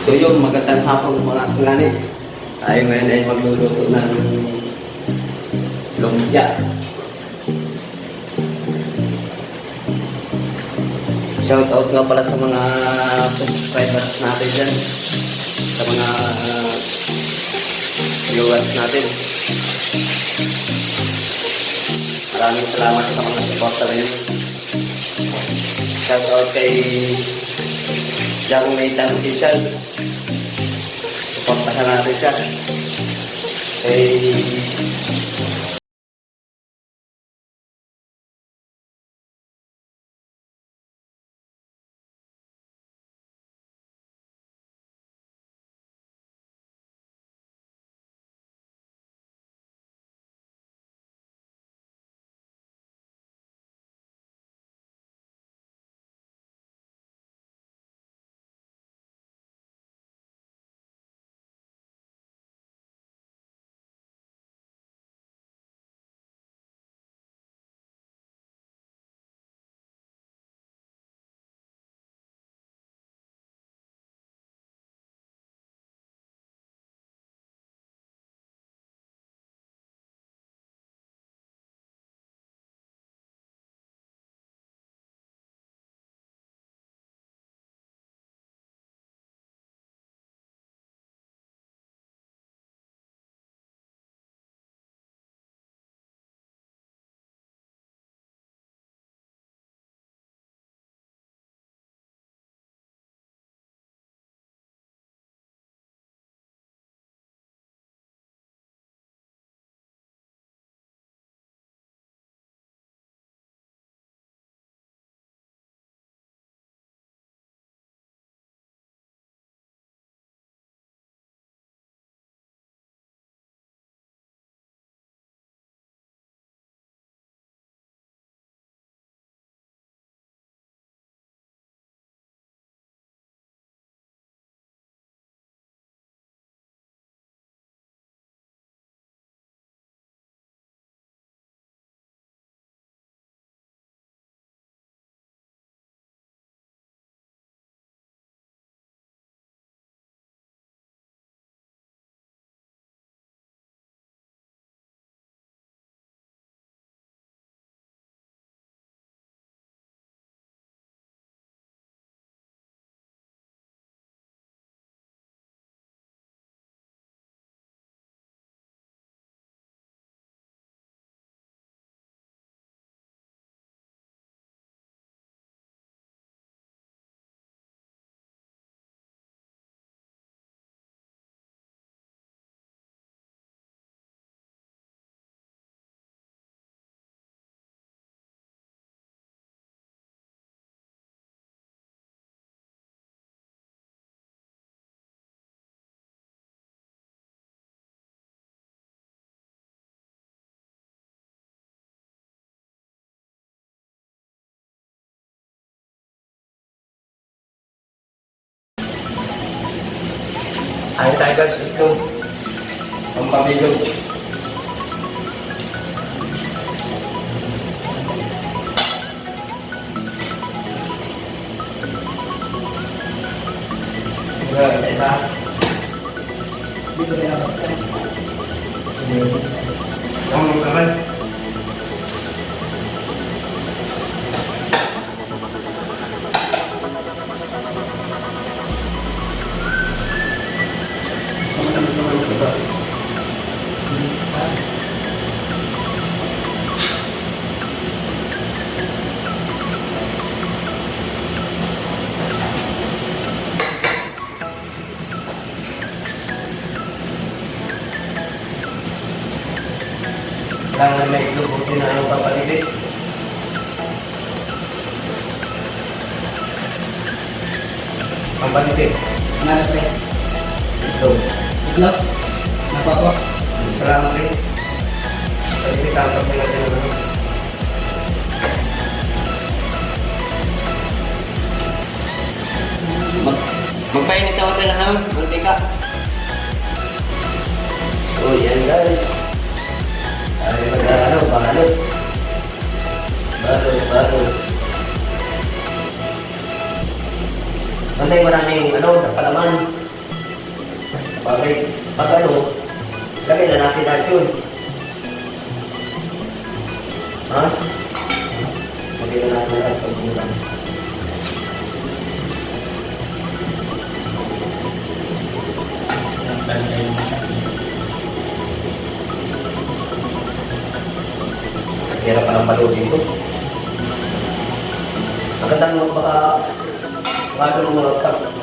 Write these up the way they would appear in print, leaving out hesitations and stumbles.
So yun, magandang hapon mga kanganib. Tayo ngayon ay magluluto ng lumpia. Shout out nga pala sa mga subscribers natin dyan. Sa mga viewers natin. Maraming salamat sa mga supporter rin. Shout out kay Jang Nathan Official. Supportahan natin siya. Ay tayo guys, ito ang pabilog. Isa. Dito na lang sa ang magkakal. Kailangan may itlog din na yung papalibit. Ang palibit. Nalapit. Itlog. Itlog? Napako? Salamat rin. Palibit ang pagpilagay ng ano. Magpainit ako rin ha, mantika. So yan guys. Ay mag-ano, balot. Balot. Pantay maraming ano, napalaman. Bagay, pag ano, lagay na natin lahat yun. Ha? Lagay na natin lahat pag kulang. Hirap pa ng palutin ko. Magandang baka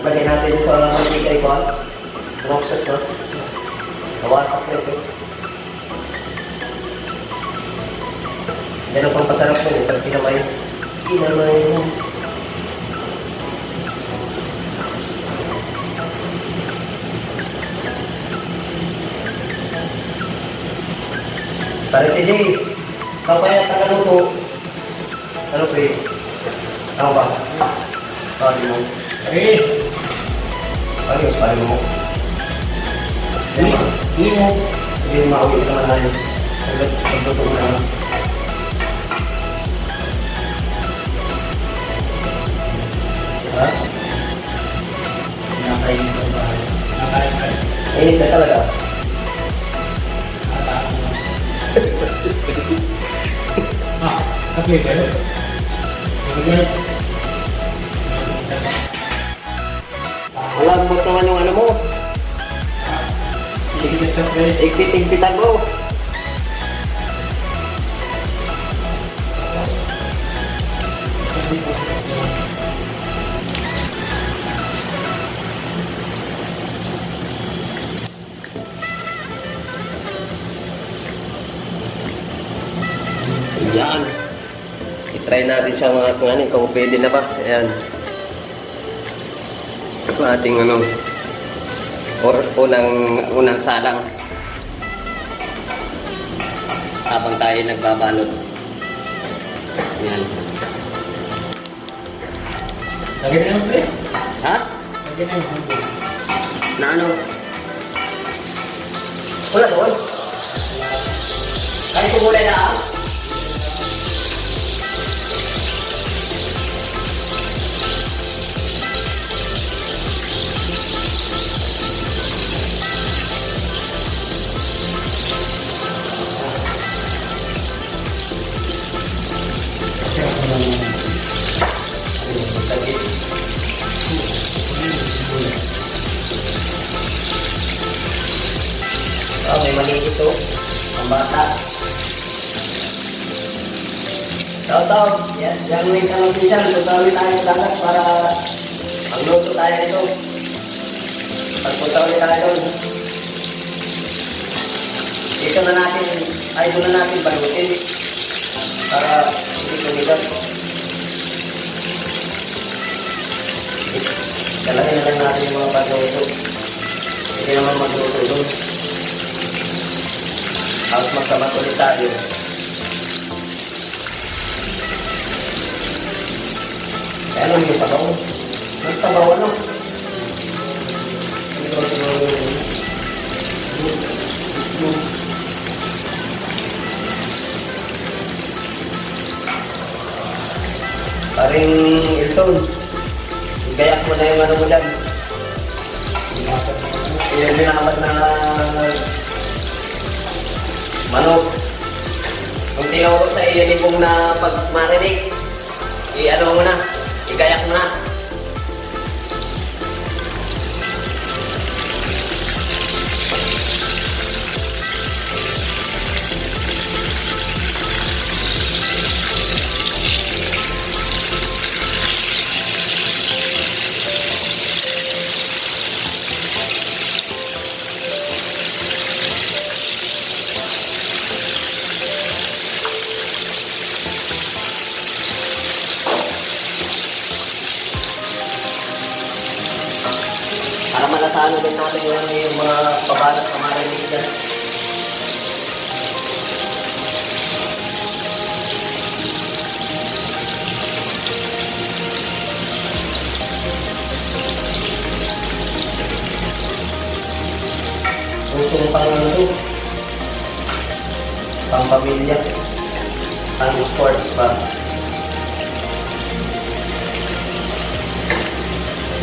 lagay natin sa mantika ko ha. Tumaksak na. Nawasak na ito. Yan ang pampasarap ko pag pinamay. Pinamay mo. Pare TJ, ikaw kaya tagalog ko. Ano pre? Ano ba? Pari mo. Pari mo. Hindi mo. Hindi mo mauwi ka naman tayo. Pagluto mo na. Ha? Nakain ko ba? Nakain ka. Init na talaga. Okay, guys. Guys. Wala mo naman yung ano mo. Sige, siyempre. Igpit-igpitan mo. Yan. I-try natin siya mga kung ano, kung pwede na ba. Ayan. Ito ating ano, unang salang. Habang tayo nagbabalot. Ayan. Lagyan na yung pre. Ha? Lagyan na yung pre. Na ano? Wala doon. Kahit kumulay na ah. Oh, may maliit ito. Ang bata. Taw-taw, yan may tanong din dyan. Tutawin tayo sa dagat para magluto tayo nito. Pagpunta ulit tayo doon. Dito na natin, ay doon na natin balutin. Para hindi tumigas. Dalawin na lang natin yung mga pagluto. Hindi naman magluto doon. Tapos magkamat ulit tayo. Kaya ano yung sabaw? Ang sabaw ano? Paring Ilton, gayak mo na yung ano mo dyan. Yung binamat na manok. Kung tinuro sa iyo ni Pong na pag-marinig, i-ano mo na, igayak mo na. Para malasano din natin yung mga pabalat sa marinig dyan. Pusong pang ano, pang pamilya, pang sports ba?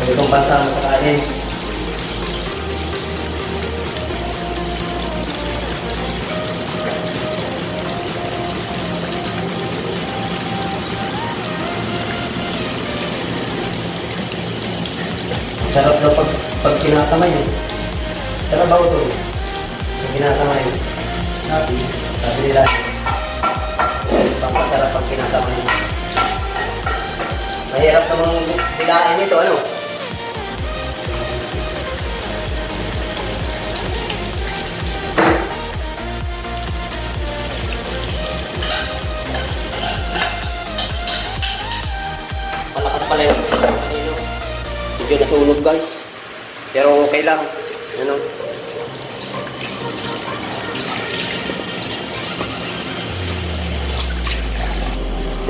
Itong pansama sa kanin. Sarap daw pag kinakamay eh. Sarap ba ito? Pag kinakamay. Sabi nila. Pangkasarap pag kinakamay. Mahirap namang bilain ito, ano? Malakas pala yung kanino. Medyo nasunog guys. Pero okay lang. Ano?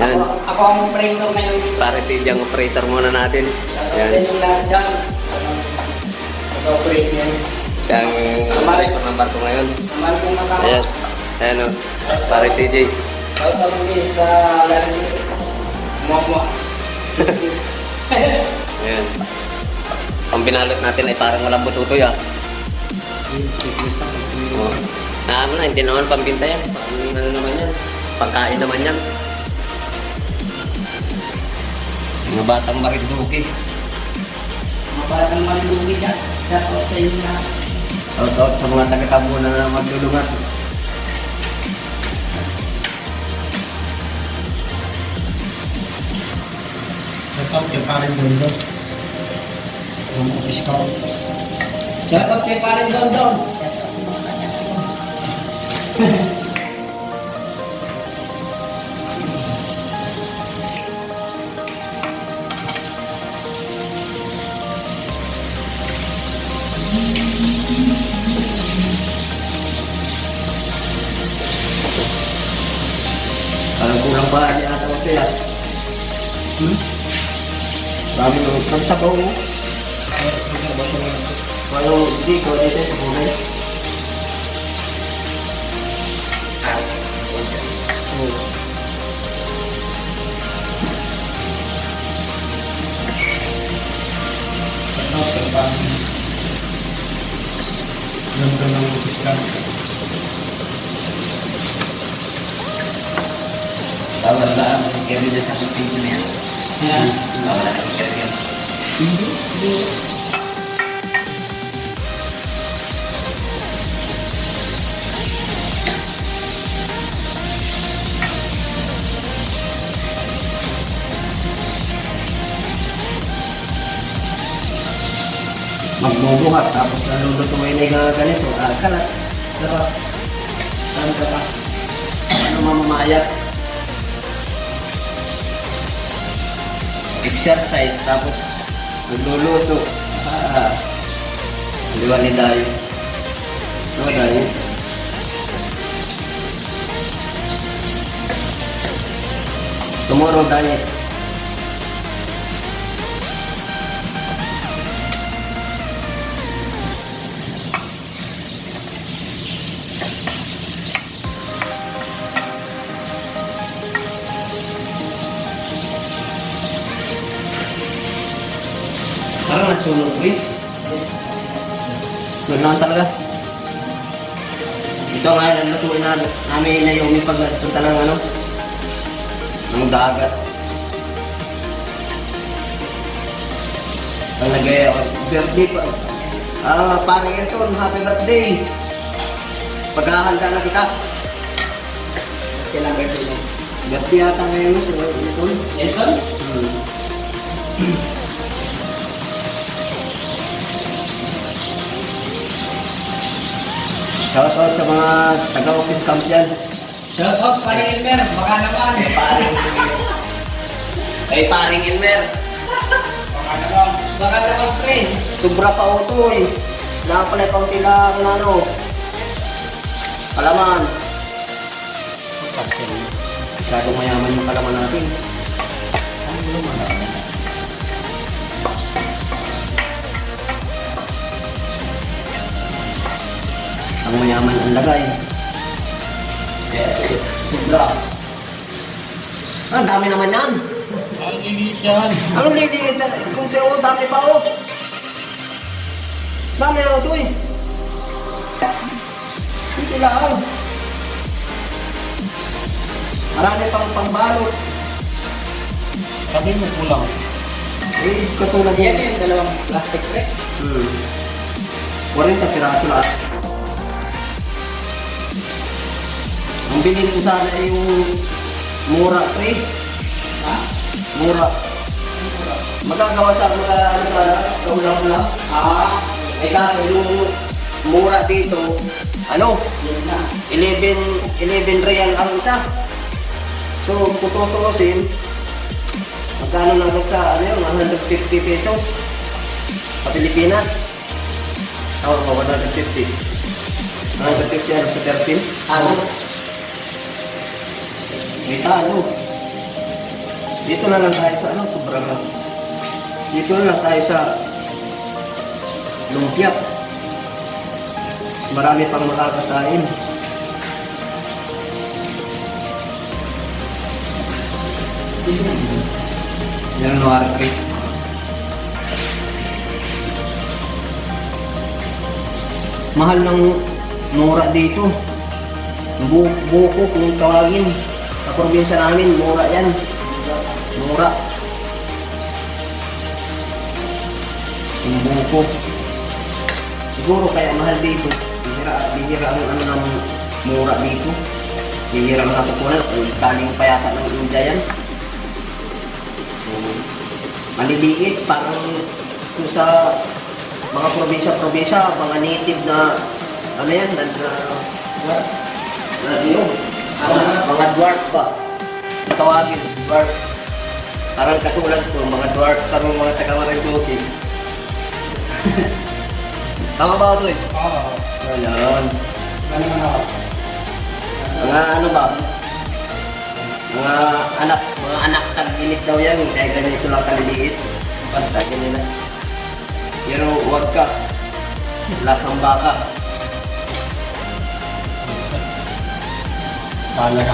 Yan. Ako ang operator ngayon. Pare tidyang operator muna natin. Sa Yan. inyong lahat dyan. Nag-operate niya. Siyang operator ng barko ngayon. Naman kong masama. Ayan. Ayan o. Pare TJ. Shout out ulit sa lalaki. Mwa-mwa. Ayan. Ang binalot natin ay parang walang bututoy ah. Oh. Ano na, hindi naman pambinta yan. Ano naman yan? Pagkain naman yan. Mga batang Marinduque. Mga batang malugi dyan. Shout out sa inyo lahat. Shout out sa mga taga-Kambo na maglulungat. Nag-out yung parang doon. Yung office ko. Shout out kay Paring Don Don. Shout out sa mga kanya. Parang kulang ba niya ata ko kaya? Dami mo. Nagsabaw mo. Parang hindi ko dito sa kulay. Nag-out yung parang doon ng office ko. Tawag lang. Kaya dito sa kumpin na yan. Yan. Tawag lang. Kaya magbubuhat tapos nalulutuin ay ganito. Kalat. Sarap. Saan ka pa? Ano mamamayat? Exercise tapos nagluluto. Liwan ni Dayo. Ano Dayo? Tomorrow diet. Parang nasunog ko eh. Doon lang talaga. Ito nga, nalutuin na namin na yung pag nagpunta ng ano, ng dagat. Ang nagay, birthday pa. Parang ito, happy birthday. Paghahanda na kita. Kailan birthday mo? Birthday yata ngayon si ito. Ito? Shout out sa mga taga-office camp dyan. Shout out Paring Elmer. Baka naman. Paring Elmer. Baka naman. Baka naman pre. Sobra pa ito eh. Wala pala kaunti lang na ano. Palaman. Masyadong mayaman yung palaman natin. Ano malaman? Ang mayaman ang lagay. Sobra. Ang dami naman yan. Ang lilit yan. Anong liliit? Kung tiyo, dami pa oh. Dami ako ito eh. Hindi lang. Marami pang pambalot. Sabi mo kulang. Eh, katulad Yan yan. yung dalawang plastic tray. 40 piraso lahat. Ang bilhin ko sana ay yung mura pre. Ha? Mura. Magagawa sa mga ano sana, kaulang-ulang. Eh kaso yung mura dito, ano, Yun na. 11 real ang isa. So, kung tutuusin, magkano na agad sa, ano yun, 150 pesos sa Pilipinas? Oo, 150. 150 ano sa 13? Ano? May talo. Dito na lang tayo sa ano, sobrang lang. Dito na lang tayo sa lumpia. Mas marami pang makakakain. Yan ang Noir Creek. Mahal ng mura dito. Buko kung tawagin. Sa probinsya namin, mura yan. Mura. Yung buko. Siguro kaya mahal dito. Bihira ang ano ng mura dito. Bihira ang natutunan. Galing pa yata ng India yan. Maliliit, parang kung sa mga probinsya-probinsya, mga native na ano yan, mga dwarf ba? Tawagin, dwarf. Parang katulad ko, mga dwarf, parang mga taga-Marinduque. Tama ba ito eh? Oo. Ayan. Ano man ako? Mga ano ba? Mga anak tag-init daw yan, kaya ganito lang kaliliit. Pantagin nila. Pero huwag ka. Lasang baka. Talaga.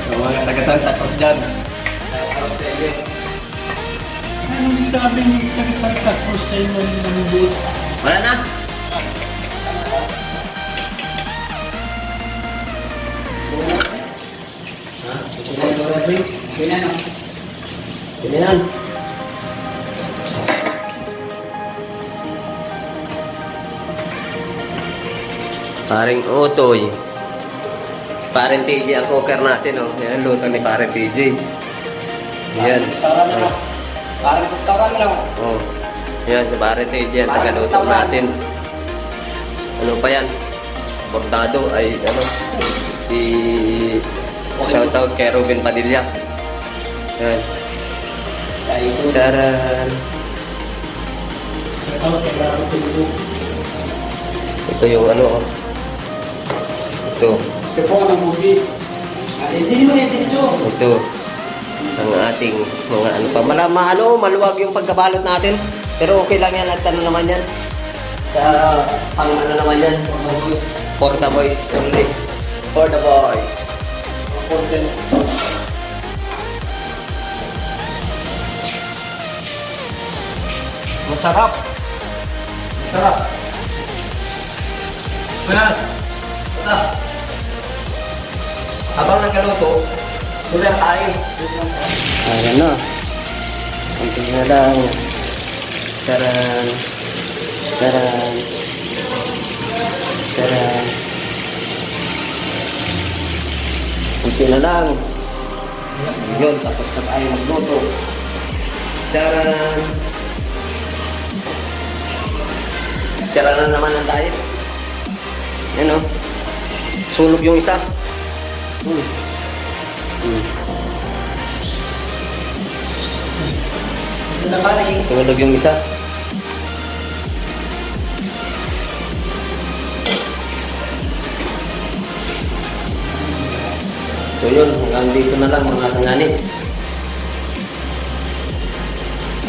Yung mga taga Santa Cruz dyan. Anong sabi ni Tagasarsa first time na nanonood? Wala na. Yun ano? Pilihan. Paring Otoy. Paring TJ ang cooker natin, oh. Yan ang luto ni Paring TJ. Yan. Restaurant na. Parang restaurant na. Oh. Yan, si Paring TJ ang tagaluto natin. Ano pa yan? Bordado ay ano? Si shoutout kay Ruben Padilla. Yan. Sa ito. Charan. Ito, kailangan ko ito. Ito yung ano, oh. Ito. Ito po ang movie. Hindi mo yan dito. Ito. Ang ating mga ano pa. Maluwag yung pagkabalot natin. Pero okay lang yan at ano naman yan. Sa pang ano naman yan. For the boys only. For the boys. Content. Masarap. Masarap. Well, Masarap. Habang nagkaluto, tuloy ang tayo. Ayan na. Kunti na lang. Charan. Charan. Charan. Kunti na lang. Yun, tapos na tayo magluto. Charan. Charan na naman ang tayo. Yan o. Sulog yung isa. Ito na pala yung Sulog yung isa. So yun, hanggang dito na lang mga kangani.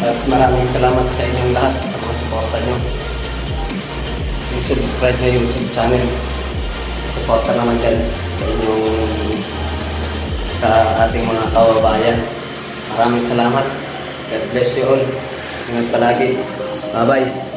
At maraming salamat sa inyong lahat sa mga suporta nyo. I-subscribe na YouTube channel. Suporta naman dyan sa inyong sa ating mga kababayan. Maraming salamat. God bless you all. Ingat palagi. Bye-bye.